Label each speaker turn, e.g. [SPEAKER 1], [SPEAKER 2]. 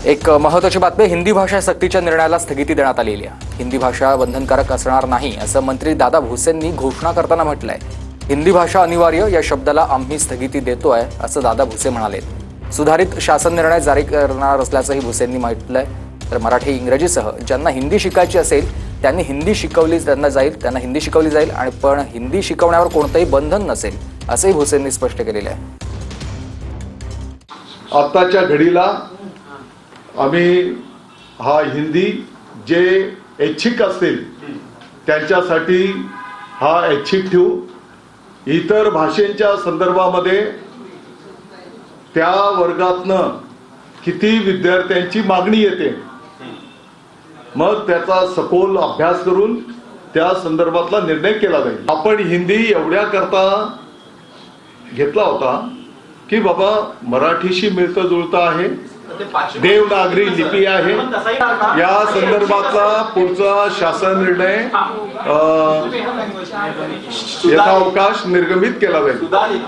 [SPEAKER 1] एक महत्त्वाची बातमी, हिंदी भाषा सक्तीच्या निर्णयाला स्थगिती देण्यात आलेली आहे। हिंदी भाषा बंधनकारक असणार नाही असं मंत्री दादा भुसेंनी घोषणा करताना म्हटलंय। हिंदी भाषा अनिवार्य या शब्दाला आम्ही स्थगिती देतोय असं दादा भुसे म्हणाले। सुधारित शासन निर्णय जारी करणार असल्याचंही भुसेंनी म्हटलंय। तर मराठी इंग्रजीसह ज्यांना हिंदी शिकायची असेल त्यांनी हिंदी शिकवली जाईल आणि पण हिंदी शिकवण्यावर कोणतंही बंधन नसेल असंही भुसेंनी स्पष्ट केलेलं आहे।
[SPEAKER 2] आताच्या घडीला आम्ही हा हिंदी जे ऐच्छिक असतील त्यांच्यासाठी हा ऐच्छिक ठेवू। इतर भाषेच्या संदर्भामध्ये त्या वर्गातनं किती विद्यार्थ्यांची मागणी येते मग त्याचा सखोल अभ्यास करून त्या संदर्भातला निर्णय केला जाईल। आपण हिंदी एवढ्या करता घेतला होता की बाबा मराठीशी मिळतं जुळतं आहे, देवनागरी लिपी आहे, या संदर्भातला पुढचा शासन निर्णय यथावकाश निर्गमित केला जाईल।